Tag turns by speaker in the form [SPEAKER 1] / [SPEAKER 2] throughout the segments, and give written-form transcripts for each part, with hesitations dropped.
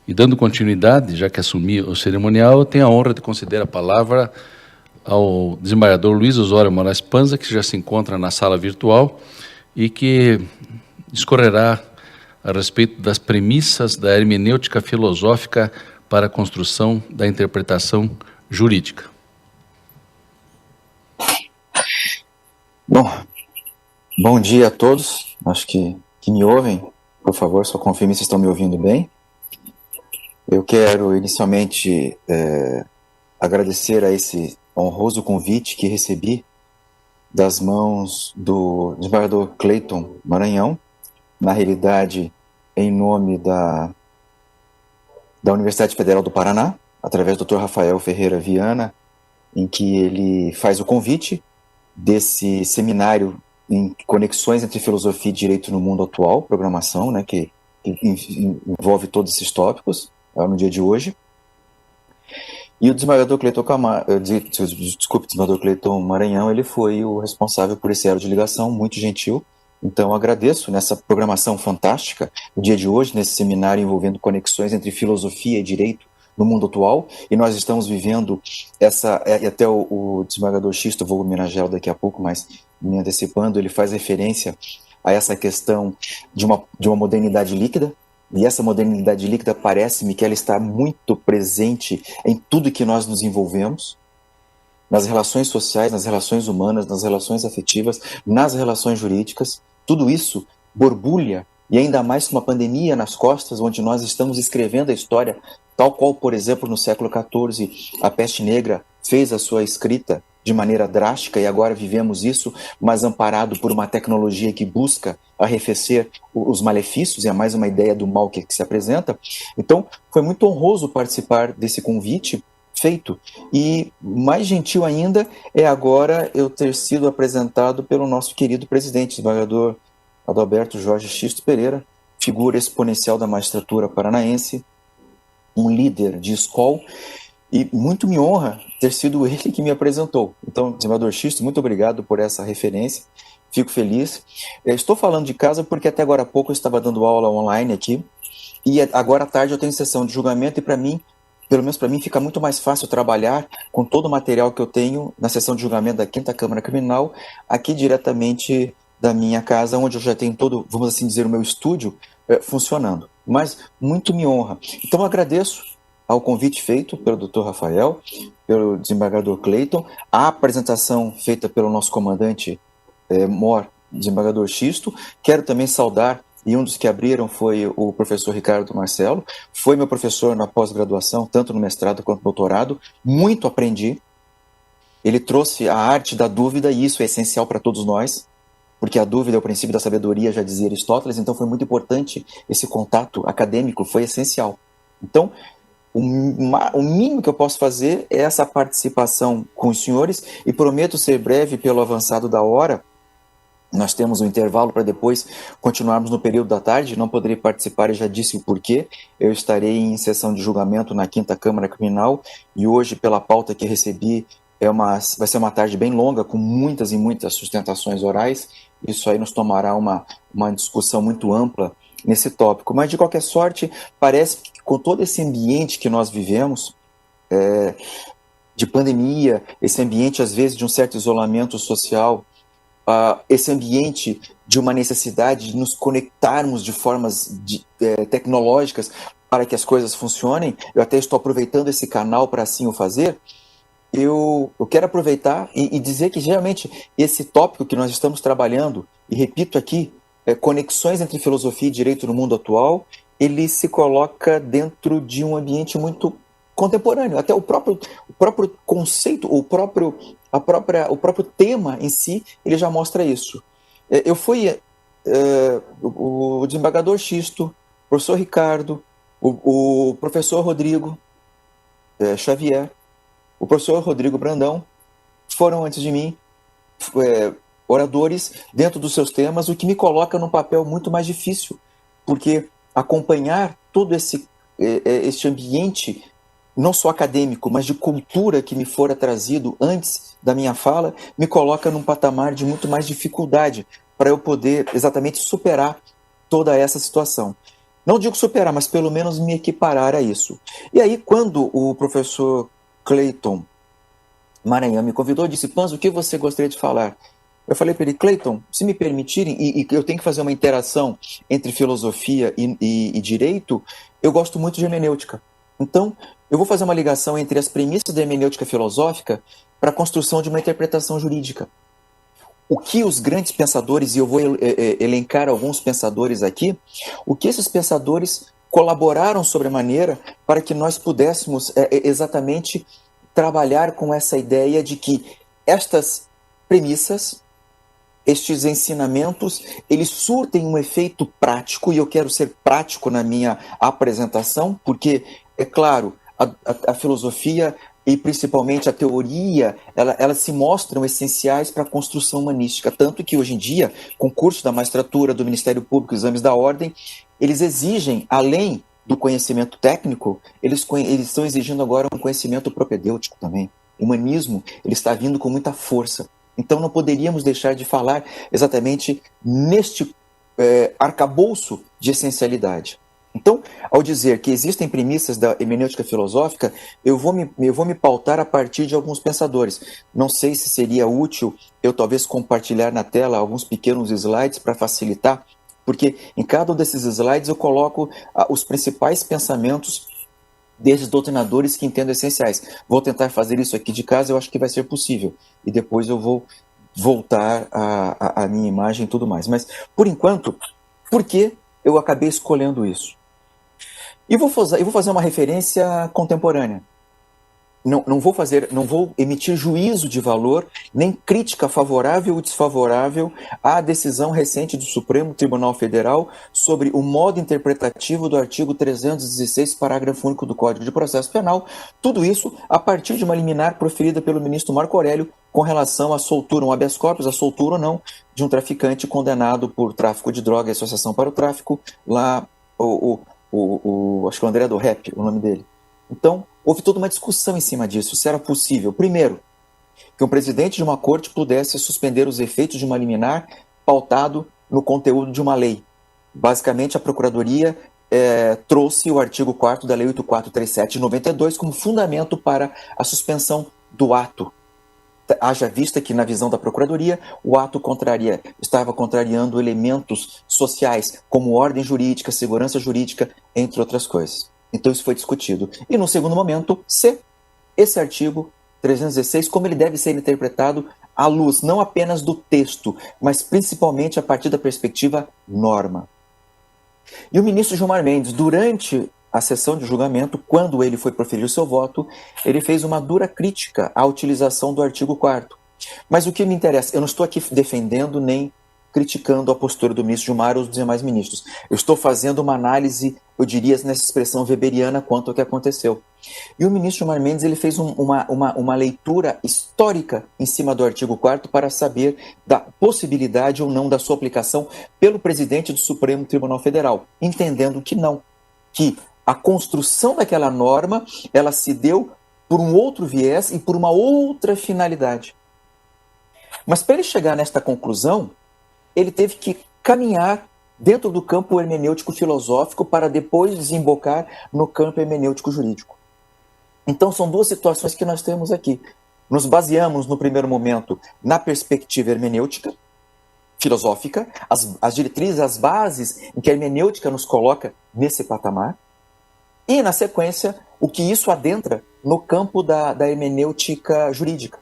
[SPEAKER 1] E dando continuidade, já que assumi o cerimonial, eu tenho a honra de conceder a palavra ao desembargador Luiz Osório Moraes Panza, que já se encontra na sala virtual e que discorrerá a respeito das premissas da hermenêutica filosófica para a construção da interpretação jurídica.
[SPEAKER 2] Bom dia a todos, acho que me ouvem. Por favor, só confirme se estão me ouvindo bem. Eu quero inicialmente agradecer a esse honroso convite que recebi das mãos do desembargador Cleiton Maranhão, na realidade em nome da Universidade Federal do Paraná, através do Dr. Rafael Ferreira Viana, em que ele faz o convite desse seminário em conexões entre filosofia e direito no mundo atual, programação, né, que envolve todos esses tópicos no dia de hoje. E o desembargador Cleiton Maranhão, ele foi o responsável por esse elo de ligação, muito gentil. Então, agradeço nessa programação fantástica, o dia de hoje, nesse seminário envolvendo conexões entre filosofia e direito no mundo atual, e nós estamos vivendo e até o desembargador Xisto, vou homenageá-lo daqui a pouco, mas me antecipando, ele faz referência a essa questão de uma modernidade líquida, e essa modernidade líquida parece-me que ela está muito presente em tudo que nós nos envolvemos, nas relações sociais, nas relações humanas, nas relações afetivas, nas relações jurídicas. Tudo isso borbulha, e ainda mais com uma pandemia nas costas, onde nós estamos escrevendo a história, tal qual, por exemplo, no século XIV, a peste negra fez a sua escrita de maneira drástica, e agora vivemos isso, mas amparado por uma tecnologia que busca arrefecer os malefícios, e é mais uma ideia do mal que se apresenta. Então, foi muito honroso participar desse convite feito, e mais gentil ainda é agora eu ter sido apresentado pelo nosso querido presidente, desembargador Adalberto Jorge Xisto Pereira, figura exponencial da magistratura paranaense, um líder de escola, e muito me honra ter sido ele que me apresentou. Então, desembargador Xisto, muito obrigado por essa referência, fico feliz. Estou falando de casa porque até agora há pouco eu estava dando aula online aqui, e agora à tarde eu tenho sessão de julgamento, e para mim, pelo menos para mim, fica muito mais fácil trabalhar com todo o material que eu tenho na sessão de julgamento da 5ª Câmara Criminal, aqui diretamente da minha casa, onde eu já tenho todo, vamos assim dizer, o meu estúdio funcionando. Mas muito me honra. Então eu agradeço ao convite feito pelo Dr. Rafael, pelo desembargador Cleiton, a apresentação feita pelo nosso comandante mor, desembargador Xisto. Quero também saudar, e um dos que abriram foi o professor Ricardo Marcelo, foi meu professor na pós-graduação, tanto no mestrado quanto no doutorado, muito aprendi. Ele trouxe a arte da dúvida, e isso é essencial para todos nós, porque a dúvida é o princípio da sabedoria, já dizia Aristóteles, então foi muito importante esse contato acadêmico, foi essencial. Então, o mínimo que eu posso fazer é essa participação com os senhores, e prometo ser breve pelo avançado da hora. Nós temos um intervalo para depois continuarmos no período da tarde, não poderei participar e já disse o porquê. Eu estarei em sessão de julgamento na 5ª Câmara Criminal, e hoje, pela pauta que recebi, vai ser uma tarde bem longa, com muitas e muitas sustentações orais. Isso aí nos tomará uma discussão muito ampla nesse tópico. Mas, de qualquer sorte, parece que com todo esse ambiente que nós vivemos, de pandemia, esse ambiente, às vezes, de um certo isolamento social, esse ambiente de uma necessidade de nos conectarmos de formas tecnológicas para que as coisas funcionem, eu até estou aproveitando esse canal para assim o fazer. Eu quero aproveitar e dizer que, geralmente, esse tópico que nós estamos trabalhando, e repito aqui, conexões entre filosofia e direito no mundo atual, ele se coloca dentro de um ambiente muito contemporâneo. Até o próprio conceito, o próprio tema em si, ele já mostra isso. O desembargador Xisto, o professor Ricardo, o professor Rodrigo Xavier, o professor Rodrigo Brandão, foram antes de mim oradores dentro dos seus temas, o que me coloca num papel muito mais difícil, porque acompanhar todo este ambiente, não só acadêmico, mas de cultura que me fora trazido antes da minha fala, me coloca num patamar de muito mais dificuldade para eu poder exatamente superar toda essa situação. não digo superar, mas pelo menos me equiparar a isso. E aí, quando o professor Clayton Maranhão me convidou, disse: Panzo, o que você gostaria de falar? Eu falei para ele: Clayton, se me permitirem, e eu tenho que fazer uma interação entre filosofia e direito, eu gosto muito de hermenêutica. Então, eu vou fazer uma ligação entre as premissas da hermenêutica filosófica para a construção de uma interpretação jurídica. O que os grandes pensadores, e eu vou elencar alguns pensadores aqui, o que esses pensadores colaboraram sobremaneira para que nós pudéssemos exatamente trabalhar com essa ideia de que estas premissas, estes ensinamentos, eles surtem um efeito prático, e eu quero ser prático na minha apresentação, porque, é claro, a filosofia e principalmente a teoria, elas se mostram essenciais para a construção humanística, tanto que hoje em dia, concurso da magistratura, do Ministério Público, exames da ordem, eles exigem, além do conhecimento técnico, eles estão exigindo agora um conhecimento propedêutico também. O humanismo, ele está vindo com muita força. Então não poderíamos deixar de falar exatamente neste arcabouço de essencialidade. Então, ao dizer que existem premissas da hermenêutica filosófica, eu vou me pautar a partir de alguns pensadores. Não sei se seria útil eu talvez compartilhar na tela alguns pequenos slides para facilitar, porque em cada um desses slides eu coloco os principais pensamentos desses doutrinadores que entendo essenciais. Vou tentar fazer isso aqui de casa, eu acho que vai ser possível. E depois eu vou voltar à minha imagem e tudo mais. Mas, por enquanto, por que eu acabei escolhendo isso? E vou fazer uma referência contemporânea. Não vou emitir juízo de valor, nem crítica favorável ou desfavorável à decisão recente do Supremo Tribunal Federal sobre o modo interpretativo do artigo 316, parágrafo único do Código de Processo Penal. Tudo isso a partir de uma liminar proferida pelo ministro Marco Aurélio com relação à soltura, um habeas corpus, a soltura ou não, de um traficante condenado por tráfico de droga e associação para o tráfico, lá, acho que o André do Rep, o nome dele. Então, houve toda uma discussão em cima disso, se era possível, primeiro, que um presidente de uma corte pudesse suspender os efeitos de uma liminar pautado no conteúdo de uma lei. Basicamente, a Procuradoria trouxe o artigo 4º da Lei 8437 de 92 como fundamento para a suspensão do ato. Haja vista que, na visão da Procuradoria, o ato estava contrariando elementos sociais, como ordem jurídica, segurança jurídica, entre outras coisas. Então isso foi discutido. E no segundo momento, esse artigo 316, como ele deve ser interpretado à luz não apenas do texto, mas principalmente a partir da perspectiva norma. E o ministro Gilmar Mendes, durante a sessão de julgamento, quando ele foi proferir o seu voto, ele fez uma dura crítica à utilização do artigo 4º. Mas o que me interessa, eu não estou aqui defendendo nem criticando a postura do ministro Gilmar ou dos demais ministros. Eu estou fazendo uma análise, eu diria, nessa expressão weberiana quanto ao que aconteceu. E o ministro Gilmar Mendes ele fez uma leitura histórica em cima do artigo 4º para saber da possibilidade ou não da sua aplicação pelo presidente do Supremo Tribunal Federal, entendendo que não, que a construção daquela norma ela se deu por um outro viés e por uma outra finalidade. Mas para ele chegar nesta conclusão, ele teve que caminhar dentro do campo hermenêutico filosófico para depois desembocar no campo hermenêutico jurídico. Então são duas situações que nós temos aqui. Nos baseamos, no primeiro momento, na perspectiva hermenêutica, filosófica, as diretrizes, as bases em que a hermenêutica nos coloca nesse patamar, e, na sequência, o que isso adentra no campo da hermenêutica jurídica.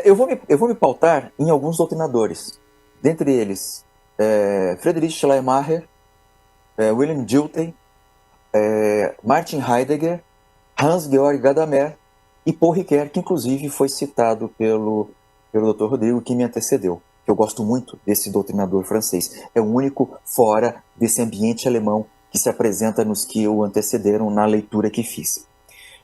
[SPEAKER 2] Eu vou me pautar em alguns doutrinadores. Dentre eles, Friedrich Schleiermacher, Wilhelm Dilthey, Martin Heidegger, Hans-Georg Gadamer e Paul Ricoeur, que inclusive foi citado pelo Dr. Rodrigo, que me antecedeu. Eu gosto muito desse doutrinador francês. É o único fora desse ambiente alemão que se apresenta nos que o antecederam na leitura que fiz.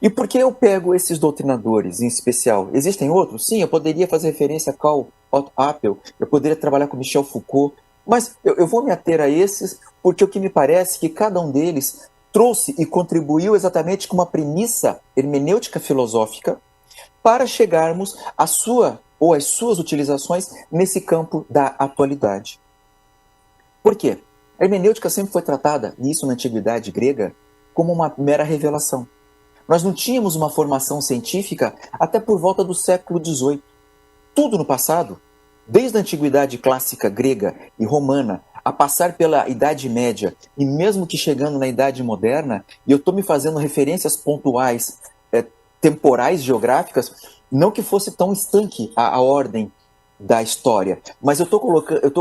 [SPEAKER 2] E por que eu pego esses doutrinadores em especial? Existem outros? Sim, eu poderia fazer referência a Karl Otto Appel, eu poderia trabalhar com Michel Foucault, mas eu vou me ater a esses porque o que me parece que cada um deles trouxe e contribuiu exatamente com uma premissa hermenêutica filosófica para chegarmos à sua ou às suas utilizações nesse campo da atualidade. Por quê? A hermenêutica sempre foi tratada, e isso na antiguidade grega, como uma mera revelação. Nós não tínhamos uma formação científica até por volta do século XVIII. Tudo no passado, desde a antiguidade clássica grega e romana, a passar pela Idade Média, e mesmo que chegando na Idade Moderna, e eu estou me fazendo referências pontuais, temporais, geográficas, não que fosse tão estanque a ordem da história, mas eu estou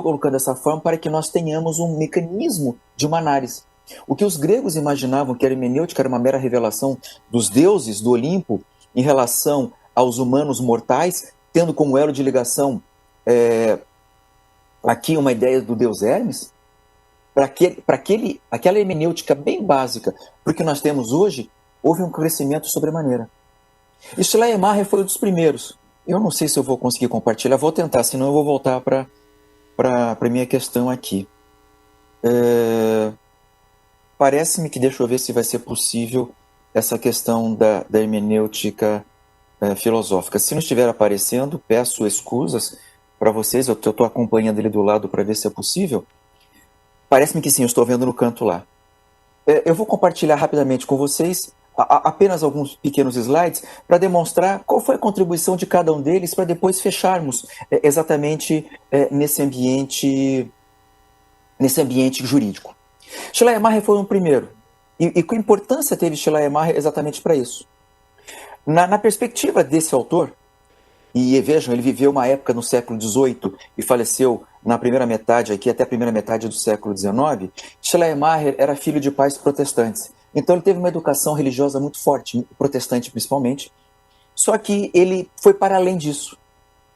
[SPEAKER 2] colocando dessa forma para que nós tenhamos um mecanismo de uma análise. O que os gregos imaginavam que a hermenêutica era uma mera revelação dos deuses do Olimpo em relação aos humanos mortais, tendo como elo de ligação aqui uma ideia do deus Hermes, para aquela hermenêutica bem básica, porque nós temos hoje, houve um crescimento sobremaneira. E Schleiermacher foi um dos primeiros. Eu não sei se eu vou conseguir compartilhar, vou tentar, senão eu vou voltar para a minha questão aqui. Parece-me que, deixa eu ver se vai ser possível essa questão da hermenêutica filosófica. Se não estiver aparecendo, peço excusas para vocês, eu estou acompanhando ele do lado para ver se é possível. Parece-me que sim, eu estou vendo no canto lá. Eu vou compartilhar rapidamente com vocês apenas alguns pequenos slides para demonstrar qual foi a contribuição de cada um deles para depois fecharmos exatamente nesse ambiente jurídico. Schleiermacher foi o primeiro. E que importância teve Schleiermacher exatamente para isso? Na perspectiva desse autor, e vejam, ele viveu uma época no século XVIII e faleceu na primeira metade, aqui até a primeira metade do século XIX, Schleiermacher era filho de pais protestantes. Então ele teve uma educação religiosa muito forte, protestante principalmente, só que ele foi para além disso.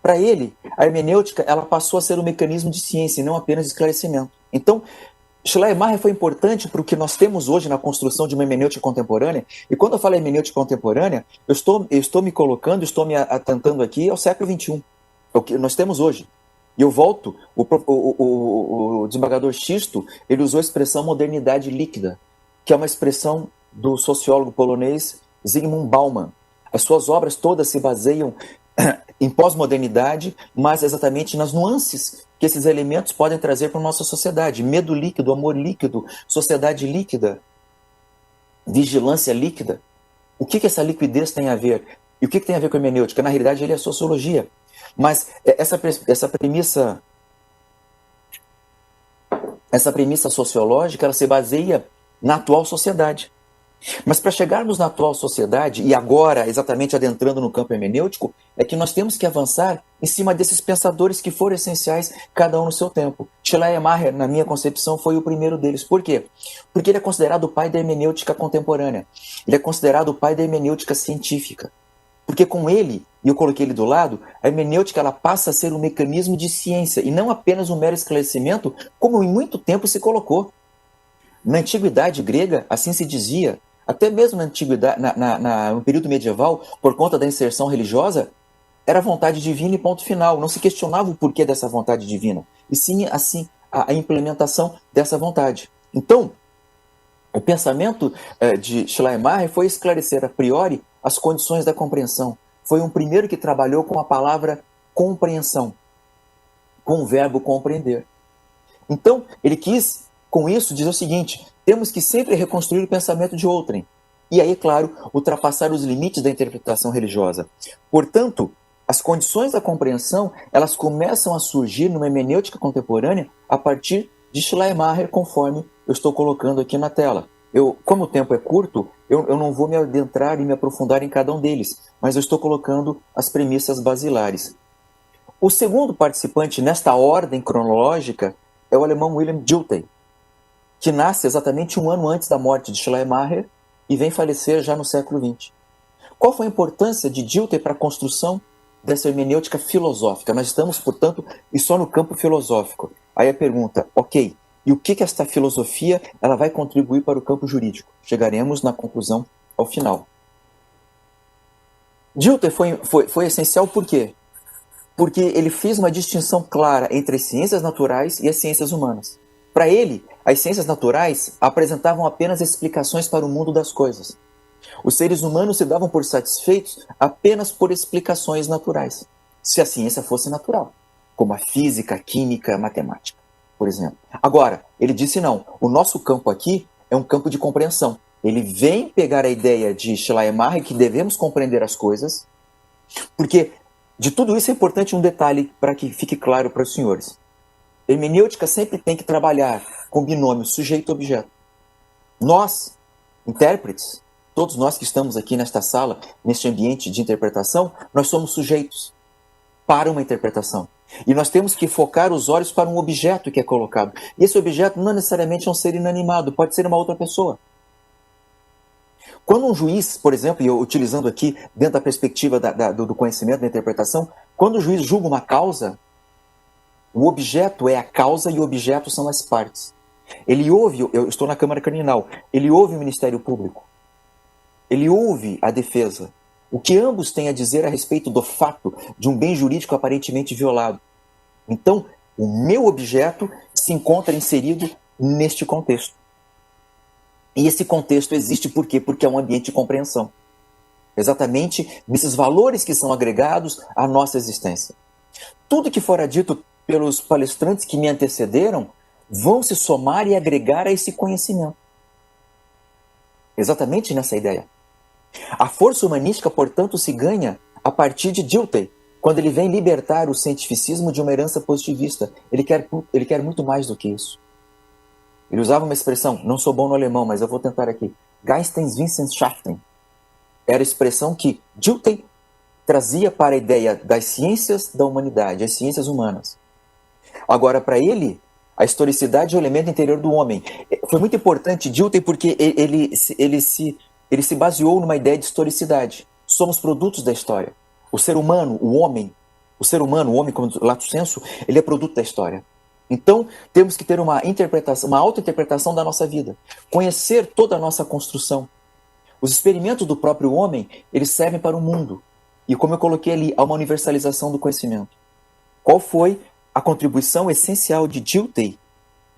[SPEAKER 2] Para ele, a hermenêutica ela passou a ser um mecanismo de ciência e não apenas de esclarecimento. Então, Schleiermacher foi importante para o que nós temos hoje na construção de uma hermenêutica contemporânea. E quando eu falo hermenêutica contemporânea, eu estou me colocando, estou me atentando aqui ao século XXI, é o que nós temos hoje. E eu volto, o desembargador Xisto, ele usou a expressão modernidade líquida, que é uma expressão do sociólogo polonês Zygmunt Bauman. As suas obras todas se baseiam em pós-modernidade, mas exatamente nas nuances que esses elementos podem trazer para a nossa sociedade. Medo líquido, amor líquido, sociedade líquida, vigilância líquida. O que essa liquidez tem a ver? E o que tem a ver com a hermenêutica? Na realidade, ele é a sociologia. Mas essa premissa sociológica, ela se baseia na atual sociedade. Mas para chegarmos na atual sociedade, e agora exatamente adentrando no campo hermenêutico, é que nós temos que avançar em cima desses pensadores que foram essenciais, cada um no seu tempo. Schleiermacher, na minha concepção, foi o primeiro deles. Por quê? Porque ele é considerado o pai da hermenêutica contemporânea. Ele é considerado o pai da hermenêutica científica. Porque com ele, e eu coloquei ele do lado, a hermenêutica ela passa a ser um mecanismo de ciência, e não apenas um mero esclarecimento, como em muito tempo se colocou. Na antiguidade grega, assim se dizia, até mesmo na antiguidade, no período medieval, por conta da inserção religiosa, era vontade divina e ponto final. Não se questionava o porquê dessa vontade divina, e sim assim a implementação dessa vontade. Então, o pensamento de Schleiermacher foi esclarecer a priori as condições da compreensão. Foi um primeiro que trabalhou com a palavra compreensão, com o verbo compreender. Então, ele quis com isso, diz o seguinte: temos que sempre reconstruir o pensamento de outrem. E aí, claro, ultrapassar os limites da interpretação religiosa. Portanto, as condições da compreensão, elas começam a surgir numa hermenêutica contemporânea a partir de Schleiermacher, conforme eu estou colocando aqui na tela. Como o tempo é curto, eu não vou me adentrar e me aprofundar em cada um deles, mas eu estou colocando as premissas basilares. O segundo participante nesta ordem cronológica é o alemão Wilhelm Dilthey, que nasce exatamente um ano antes da morte de Schleiermacher e vem falecer já no século XX. Qual foi a importância de Dilthey para a construção dessa hermenêutica filosófica? Nós estamos, portanto, e só no campo filosófico. Aí a pergunta, ok, e o que esta filosofia ela vai contribuir para o campo jurídico? Chegaremos na conclusão ao final. Dilthey foi essencial por quê? Porque ele fez uma distinção clara entre as ciências naturais e as ciências humanas. Para ele, as ciências naturais apresentavam apenas explicações para o mundo das coisas. Os seres humanos se davam por satisfeitos apenas por explicações naturais, se a ciência fosse natural, como a física, a química, a matemática. por exemplo. Agora, ele disse não, o nosso campo aqui é um campo de compreensão. Ele vem pegar a ideia de Schleiermacher que devemos compreender as coisas, porque de tudo isso é importante um detalhe para que fique claro para os senhores. Hermenêutica sempre tem que trabalhar com binômio sujeito-objeto. Nós, intérpretes, todos nós que estamos aqui nesta sala, neste ambiente de interpretação, nós somos sujeitos para uma interpretação. E nós temos que focar os olhos para um objeto que é colocado. E esse objeto não necessariamente é um ser inanimado, pode ser uma outra pessoa. Quando um juiz, por exemplo, e eu utilizando aqui dentro da perspectiva do conhecimento, da interpretação, quando o juiz julga uma causa, o objeto é a causa e o objeto são as partes. Ele ouve, eu estou na Câmara Criminal, ele ouve o Ministério Público, ele ouve a defesa, o que ambos têm a dizer a respeito do fato de um bem jurídico aparentemente violado. Então, o meu objeto se encontra inserido neste contexto. E esse contexto existe por quê? Porque é um ambiente de compreensão. Exatamente nesses valores que são agregados à nossa existência. Tudo que fora dito pelos palestrantes que me antecederam vão se somar e agregar a esse conhecimento. Exatamente nessa ideia. A força humanística, portanto, se ganha a partir de Dilthey, quando ele vem libertar o cientificismo de uma herança positivista. Ele quer muito mais do que isso. Ele usava uma expressão, não sou bom no alemão, mas eu vou tentar aqui. Geisteswissenschaften. Era a expressão que Dilthey trazia para a ideia das ciências da humanidade, as ciências humanas. Agora, para ele, a historicidade é o elemento interior do homem. Foi muito importante Dilthey porque ele se baseou numa ideia de historicidade. Somos produtos da história. O ser humano, o homem como lato sensu, ele é produto da história. Então, temos que ter uma interpretação, uma auto-interpretação da nossa vida. Conhecer toda a nossa construção. Os experimentos do próprio homem, eles servem para o mundo. E como eu coloquei ali, há uma universalização do conhecimento. Qual foi a contribuição essencial de Dilthey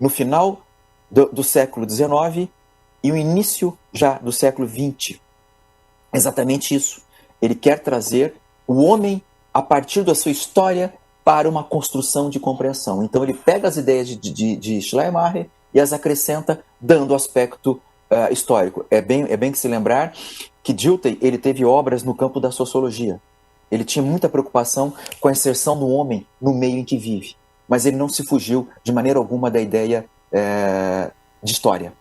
[SPEAKER 2] no final do século XIX e o início já do século XX? Exatamente isso. Ele quer trazer o homem, a partir da sua história, para uma construção de compreensão. Então ele pega as ideias de Schleiermacher e as acrescenta, dando aspecto histórico. É bem que se lembrar que Dilthey ele teve obras no campo da sociologia. Ele tinha muita preocupação com a inserção do homem no meio em que vive. Mas ele não se fugiu de maneira alguma da ideia de história.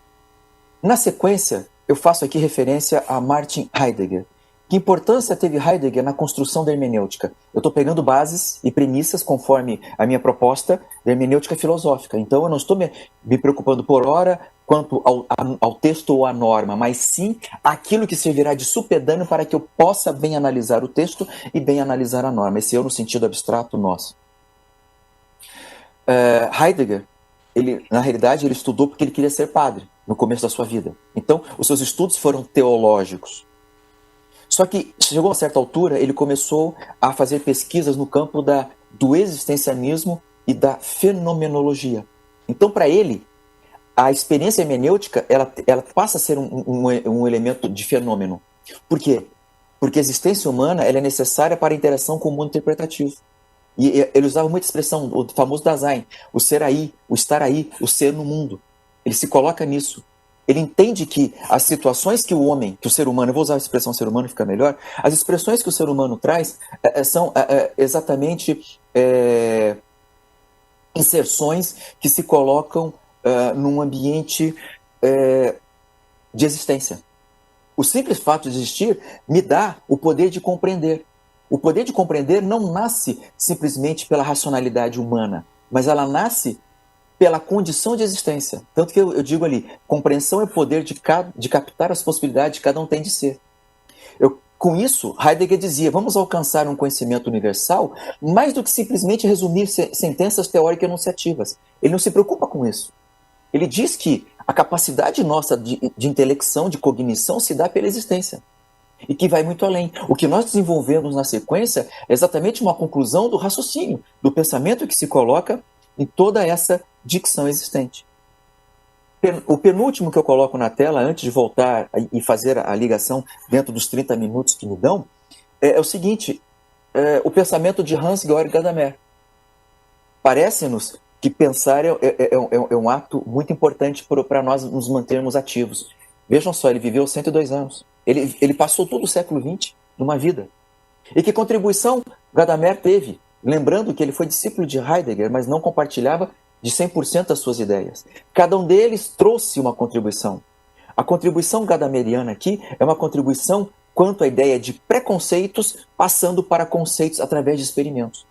[SPEAKER 2] Na sequência, eu faço aqui referência a Martin Heidegger. Que importância teve Heidegger na construção da hermenêutica? Eu estou pegando bases e premissas conforme a minha proposta da hermenêutica filosófica. Então eu não estou me preocupando por hora quanto ao texto ou à norma, mas sim aquilo que servirá de supedâneo para que eu possa bem analisar o texto e bem analisar a norma. Esse eu no sentido abstrato nosso. Heidegger, na realidade, ele estudou porque ele queria ser padre no começo da sua vida. Então, os seus estudos foram teológicos. Só que, chegou a certa altura, ele começou a fazer pesquisas no campo do existencialismo e da fenomenologia. Então, para ele, a experiência hermenêutica ela passa a ser um elemento de fenômeno. Por quê? Porque a existência humana ela é necessária para a interação com o mundo interpretativo. E ele usava muita expressão, o famoso Dasein, o ser aí, o estar aí, o ser no mundo. Ele se coloca nisso. Ele entende que as situações que o ser humano, eu vou usar a expressão ser humano, fica melhor, as expressões que o ser humano traz são exatamente inserções que se colocam num ambiente de existência. O simples fato de existir me dá o poder de compreender. O poder de compreender não nasce simplesmente pela racionalidade humana, mas ela nasce pela condição de existência. Tanto que eu digo ali, compreensão é o poder de captar as possibilidades que cada um tem de ser. Com isso, Heidegger dizia, vamos alcançar um conhecimento universal mais do que simplesmente resumir sentenças teóricas enunciativas. Ele não se preocupa com isso. Ele diz que a capacidade nossa de intelecção, de cognição, se dá pela existência. E que vai muito além. O que nós desenvolvemos na sequência é exatamente uma conclusão do raciocínio, do pensamento que se coloca em toda essa dicção existente. O penúltimo que eu coloco na tela, antes de voltar e fazer a ligação dentro dos 30 minutos que me dão, é o seguinte, o pensamento de Hans-Georg Gadamer. Parece-nos que pensar é um ato muito importante para nós nos mantermos ativos. Vejam só, ele viveu 102 anos. Ele passou todo o século XX numa vida. E que contribuição Gadamer teve? Lembrando que ele foi discípulo de Heidegger, mas não compartilhava de 100% as suas ideias. Cada um deles trouxe uma contribuição. A contribuição gadameriana aqui é uma contribuição quanto à ideia de preconceitos passando para conceitos através de experimentos.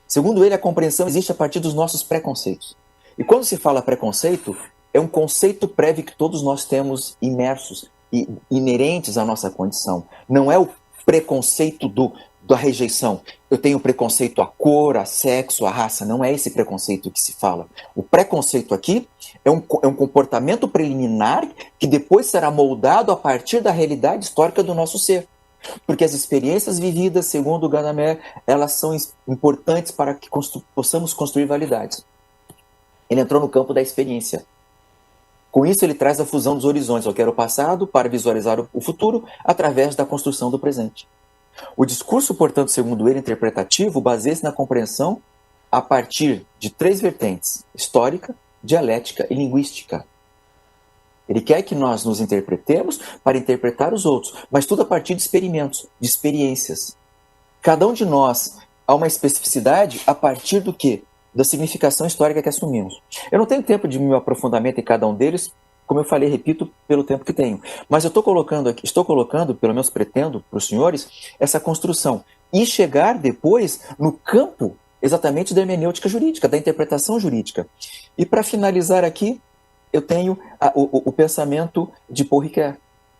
[SPEAKER 2] Segundo ele, a compreensão existe a partir dos nossos preconceitos. E quando se fala preconceito, é um conceito prévio que todos nós temos imersos e inerentes à nossa condição. Não é o preconceito da rejeição. Eu tenho preconceito à cor, a sexo, à raça. Não é esse preconceito que se fala. O preconceito aqui é um comportamento preliminar que depois será moldado a partir da realidade histórica do nosso ser. Porque as experiências vividas, segundo o Gadamer, elas são importantes para que possamos construir validades. Ele entrou no campo da experiência. Com isso, ele traz a fusão dos horizontes. Eu quero o passado para visualizar o futuro através da construção do presente. O discurso, portanto, segundo ele, interpretativo, baseia-se na compreensão a partir de 3 vertentes: histórica, dialética e linguística. Ele quer que nós nos interpretemos para interpretar os outros, mas tudo a partir de experimentos, de experiências. Cada um de nós há uma especificidade a partir do quê? Da significação histórica que assumimos. Eu não tenho tempo de me aprofundamento em cada um deles, como eu falei, repito, pelo tempo que tenho. Mas eu estou colocando, pelo menos pretendo, para os senhores, essa construção. E chegar depois no campo exatamente da hermenêutica jurídica, da interpretação jurídica. E para finalizar aqui, eu tenho o pensamento de Paul Ricoeur,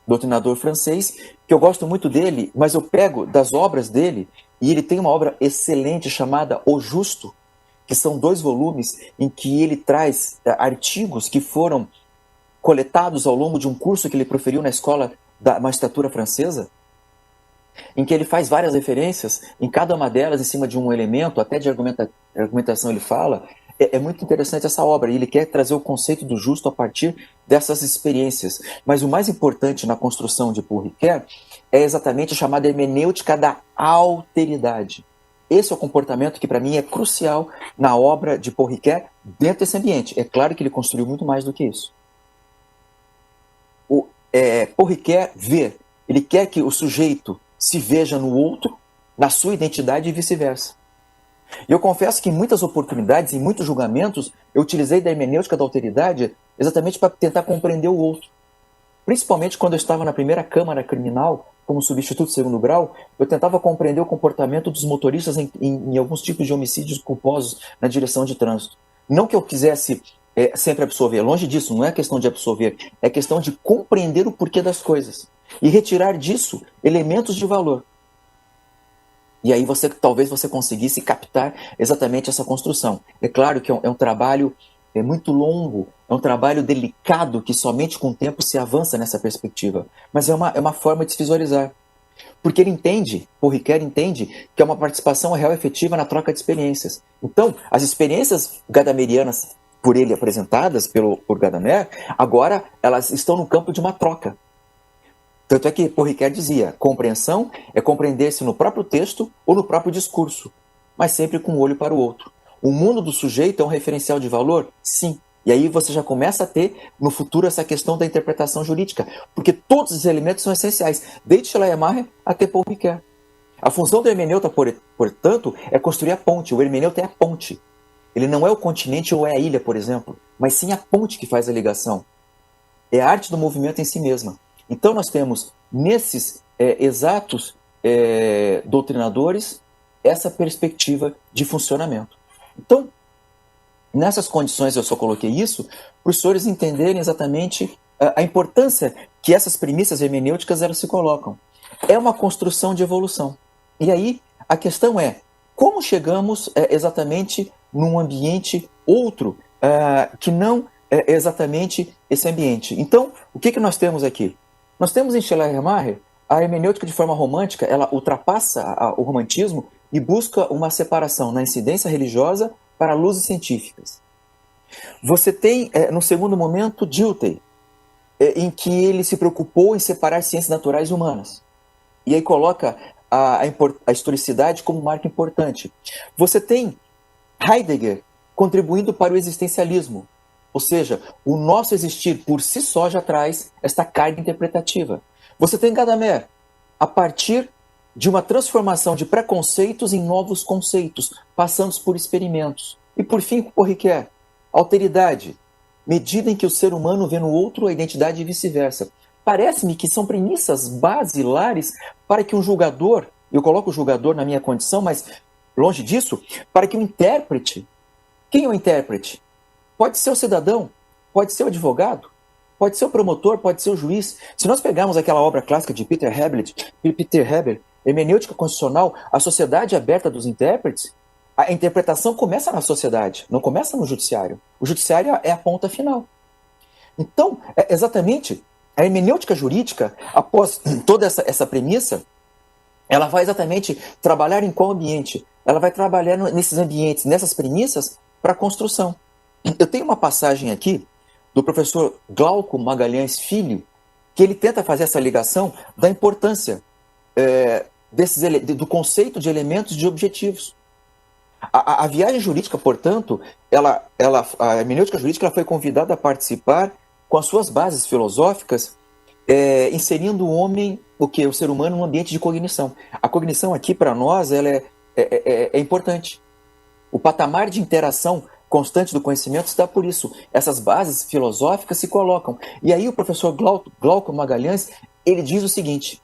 [SPEAKER 2] doutrinador francês, que eu gosto muito dele, mas eu pego das obras dele, e ele tem uma obra excelente chamada O Justo, que são 2 volumes em que ele traz artigos que foram coletados ao longo de um curso que ele proferiu na escola da magistratura francesa, em que ele faz várias referências, em cada uma delas em cima de um elemento, até de argumentação ele fala. É muito interessante essa obra, e ele quer trazer o conceito do justo a partir dessas experiências. Mas o mais importante na construção de Paul Ricoeur é exatamente a chamada hermenêutica da alteridade. Esse é o comportamento que, para mim, é crucial na obra de Paul Ricoeur dentro desse ambiente. É claro que ele construiu muito mais do que isso. Paul Ricoeur ele quer que o sujeito se veja no outro, na sua identidade e vice-versa. E eu confesso que em muitas oportunidades, em muitos julgamentos, eu utilizei da hermenêutica da alteridade exatamente para tentar compreender o outro. Principalmente quando eu estava na primeira Câmara Criminal, como substituto de 2º grau, eu tentava compreender o comportamento dos motoristas em alguns tipos de homicídios culposos na direção de trânsito. Não que eu quisesse sempre absolver, longe disso, não é questão de absolver, é questão de compreender o porquê das coisas e retirar disso elementos de valor. E aí talvez você conseguisse captar exatamente essa construção. É claro que é um trabalho muito longo, é um trabalho delicado que somente com o tempo se avança nessa perspectiva. Mas é uma forma de se visualizar. Porque Paul Ricoeur entende que é uma participação real e efetiva na troca de experiências. Então, as experiências gadamerianas por ele apresentadas por Gadamer, agora elas estão no campo de uma troca. Tanto é que Paul Ricoeur dizia, compreensão é compreender-se no próprio texto ou no próprio discurso, mas sempre com um olho para o outro. O mundo do sujeito é um referencial de valor? Sim. E aí você já começa a ter, no futuro, essa questão da interpretação jurídica, porque todos os elementos são essenciais, desde Schleiermacher até Paul Ricoeur. A função do hermeneuta, portanto, é construir a ponte. O hermeneuta é a ponte. Ele não é o continente ou é a ilha, por exemplo, mas sim a ponte que faz a ligação. É a arte do movimento em si mesma. Então nós temos, nesses exatos doutrinadores, essa perspectiva de funcionamento. Então, nessas condições eu só coloquei isso para os senhores entenderem exatamente a importância que essas premissas hermenêuticas elas se colocam. É uma construção de evolução. E aí a questão é, como chegamos exatamente num ambiente outro que não é exatamente esse ambiente? Então, o que nós temos aqui? Nós temos em Schleiermacher a hermenêutica de forma romântica, ela ultrapassa o romantismo e busca uma separação na incidência religiosa para luzes científicas. Você tem, no segundo momento, Dilthey, em que ele se preocupou em separar ciências naturais e humanas. E aí coloca a historicidade como marca importante. Você tem Heidegger, contribuindo para o existencialismo. Ou seja, o nosso existir por si só já traz esta carga interpretativa. Você tem Gadamer, a partir de uma transformação de preconceitos em novos conceitos, passando por experimentos. E por fim, Porriquet, alteridade, medida em que o ser humano vê no outro a identidade e vice-versa. Parece-me que são premissas basilares para que um julgador, eu coloco o julgador na minha condição, mas longe disso, para que o intérprete, quem é o intérprete? Pode ser o cidadão, pode ser o advogado, pode ser o promotor, pode ser o juiz. Se nós pegarmos aquela obra clássica de Peter Heber, Hermenêutica Constitucional, a sociedade aberta dos intérpretes, a interpretação começa na sociedade, não começa no judiciário. O judiciário é a ponta final. Então, exatamente, a hermenêutica jurídica, após toda essa premissa, ela vai exatamente trabalhar em qual ambiente? Ela vai trabalhar nesses ambientes, nessas premissas, para a construção. Eu tenho uma passagem aqui do professor Glauco Magalhães Filho, que ele tenta fazer essa ligação da importância do conceito de elementos de objetivos. A viagem jurídica, portanto, a hermenêutica jurídica foi convidada a participar com as suas bases filosóficas, inserindo o homem, o ser humano, num ambiente de cognição. A cognição aqui, para nós, ela é importante. O patamar de interação constante do conhecimento se dá por isso. Essas bases filosóficas se colocam. E aí o professor Glauco Magalhães, ele diz o seguinte,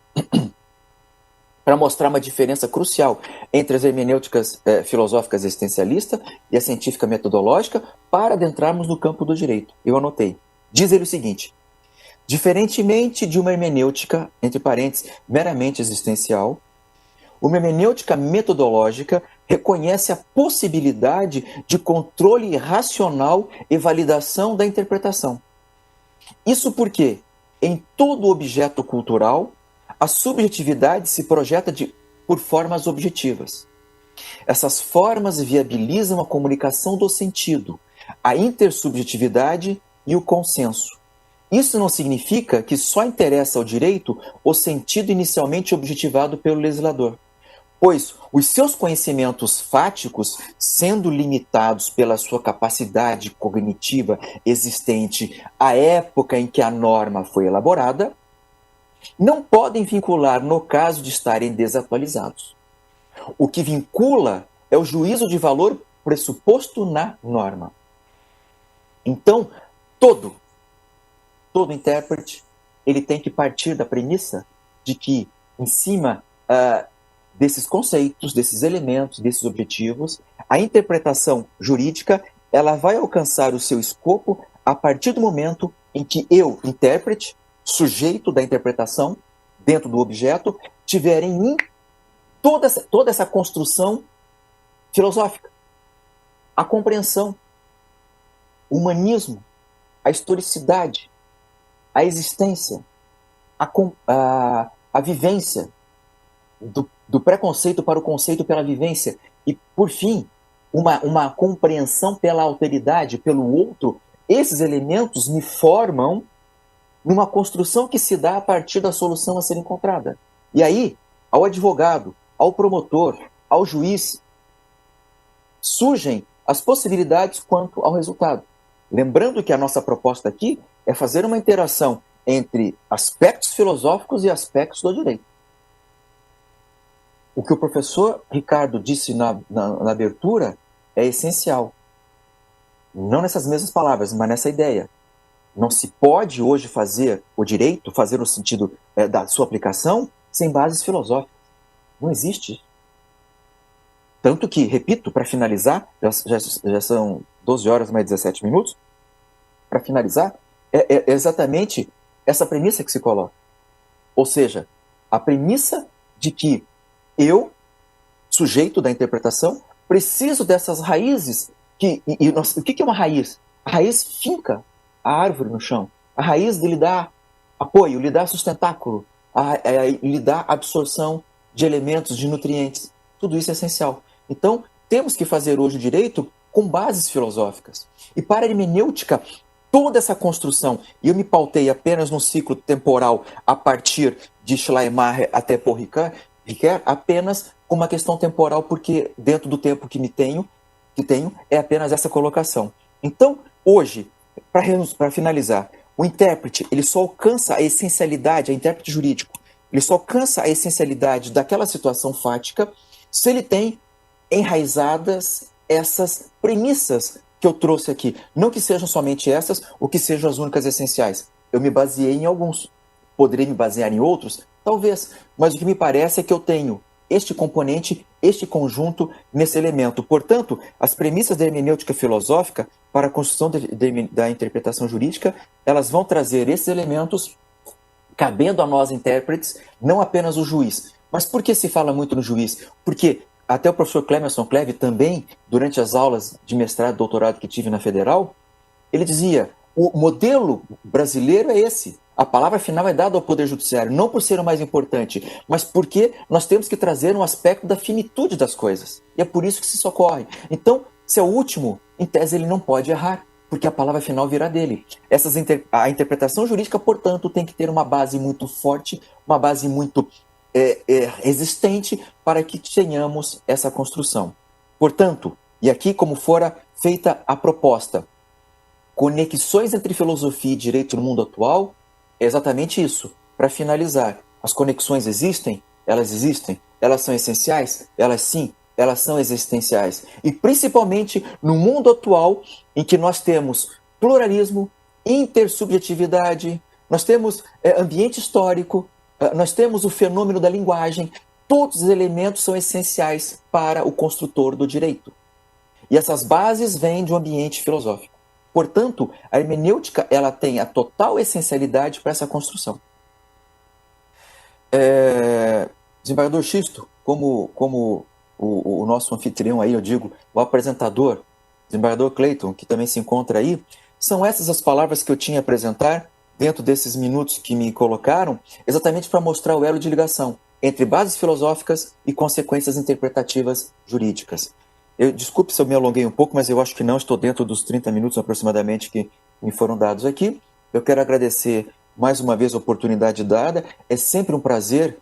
[SPEAKER 2] para mostrar uma diferença crucial entre as hermenêuticas filosóficas existencialista e a científica metodológica, para adentrarmos no campo do direito. Eu anotei. Diz ele o seguinte: diferentemente de uma hermenêutica, entre parênteses, meramente existencial, uma hermenêutica metodológica reconhece a possibilidade de controle racional e validação da interpretação. Isso porque, em todo objeto cultural, a subjetividade se projeta por formas objetivas. Essas formas viabilizam a comunicação do sentido, a intersubjetividade e o consenso. Isso não significa que só interessa ao direito o sentido inicialmente objetivado pelo legislador, pois os seus conhecimentos fáticos, sendo limitados pela sua capacidade cognitiva existente à época em que a norma foi elaborada, não podem vincular no caso de estarem desatualizados. O que vincula é o juízo de valor pressuposto na norma. Então, todo intérprete, ele tem que partir da premissa de que, em cima desses conceitos, desses elementos, desses objetivos, a interpretação jurídica, ela vai alcançar o seu escopo a partir do momento em que eu, intérprete, sujeito da interpretação, dentro do objeto, tiver em mim toda essa construção filosófica, a compreensão, o humanismo, a historicidade, a existência, a vivência, do preconceito para o conceito pela vivência, e, por fim, uma compreensão pela alteridade, pelo outro. Esses elementos me formam numa construção que se dá a partir da solução a ser encontrada. E aí, ao advogado, ao promotor, ao juiz, surgem as possibilidades quanto ao resultado. Lembrando que a nossa proposta aqui é fazer uma interação entre aspectos filosóficos e aspectos do direito. O que o professor Ricardo disse na abertura é essencial. Não nessas mesmas palavras, mas nessa ideia. Não se pode hoje fazer o direito, fazer no sentido da sua aplicação, sem bases filosóficas. Não existe. Tanto que, repito, para finalizar, já são 12 horas mais 17 minutos, para finalizar, é exatamente essa premissa que se coloca. Ou seja, a premissa de que eu, sujeito da interpretação, preciso dessas raízes. O que é uma raiz? A raiz finca a árvore no chão. A raiz lhe dá apoio, lhe dá sustentáculo, lhe dá absorção de elementos, de nutrientes. Tudo isso é essencial. Então, temos que fazer hoje o direito com bases filosóficas. E para a hermenêutica, toda essa construção, e eu me pautei apenas num ciclo temporal a partir de Schleiermacher até Paul Ricoeur, apenas com uma questão temporal, porque dentro do tempo que me tenho, que tenho é apenas essa colocação. Então, hoje, para finalizar, o intérprete ele só alcança a essencialidade, a intérprete jurídico, ele só alcança a essencialidade daquela situação fática se ele tem enraizadas essas premissas que eu trouxe aqui. Não que sejam somente essas, ou que sejam as únicas essenciais. Eu me baseei em alguns. Poderia me basear em outros? Talvez. Mas o que me parece é que eu tenho este componente, este conjunto nesse elemento. Portanto, as premissas da hermenêutica filosófica para a construção da interpretação jurídica, elas vão trazer esses elementos, cabendo a nós intérpretes, não apenas o juiz. Mas por que se fala muito no juiz? Porque até o professor Clemerson Cleve também, durante as aulas de mestrado e doutorado que tive na Federal, ele dizia, o modelo brasileiro é esse. A palavra final é dada ao Poder Judiciário, não por ser o mais importante, mas porque nós temos que trazer um aspecto da finitude das coisas. E é por isso que se socorre. Então, se é o último, em tese ele não pode errar, porque a palavra final virá dele. A interpretação jurídica, portanto, tem que ter uma base muito forte, uma base muito existente para que tenhamos essa construção. Portanto, e aqui como fora feita a proposta, conexões entre filosofia e direito no mundo atual, é exatamente isso. Para finalizar, as conexões existem? Elas são essenciais? Elas sim, elas são existenciais. E principalmente no mundo atual, em que nós temos pluralismo, intersubjetividade, nós temos ambiente histórico, nós temos o fenômeno da linguagem, todos os elementos são essenciais para o construtor do direito. E essas bases vêm de um ambiente filosófico. Portanto, a hermenêutica ela tem a total essencialidade para essa construção. Desembargador Xisto, como o nosso anfitrião aí, eu digo, o apresentador, desembargador Clayton, que também se encontra aí, são essas as palavras que eu tinha a apresentar dentro desses minutos que me colocaram, exatamente para mostrar o elo de ligação entre bases filosóficas e consequências interpretativas jurídicas. Desculpe se eu me alonguei um pouco, mas eu acho que não, estou dentro dos 30 minutos aproximadamente que me foram dados aqui. Eu quero agradecer mais uma vez a oportunidade dada. É sempre um prazer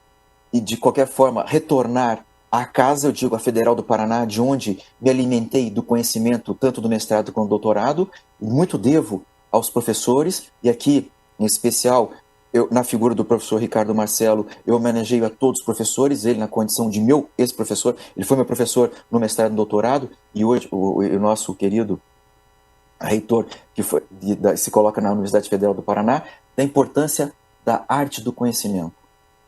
[SPEAKER 2] e, de qualquer forma, retornar à casa, eu digo, a Federal do Paraná, de onde me alimentei do conhecimento, tanto do mestrado quanto do doutorado. Muito devo aos professores, e aqui, em especial, na figura do professor Ricardo Marcelo, eu homenageio a todos os professores, ele na condição de meu ex-professor, ele foi meu professor no mestrado e no doutorado, e hoje o nosso querido reitor, que se coloca na Universidade Federal do Paraná, da importância da arte do conhecimento.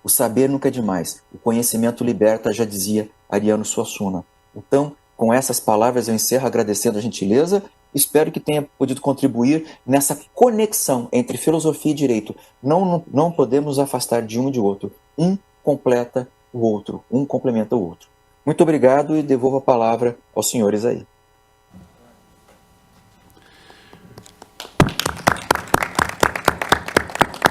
[SPEAKER 2] O saber nunca é demais, o conhecimento liberta, já dizia Ariano Suassuna. Então, com essas palavras eu encerro agradecendo a gentileza. Espero que tenha podido contribuir nessa conexão entre filosofia e direito. Não podemos nos afastar de um e de outro. Um completa o outro, um complementa o outro. Muito obrigado e devolvo a palavra aos senhores aí.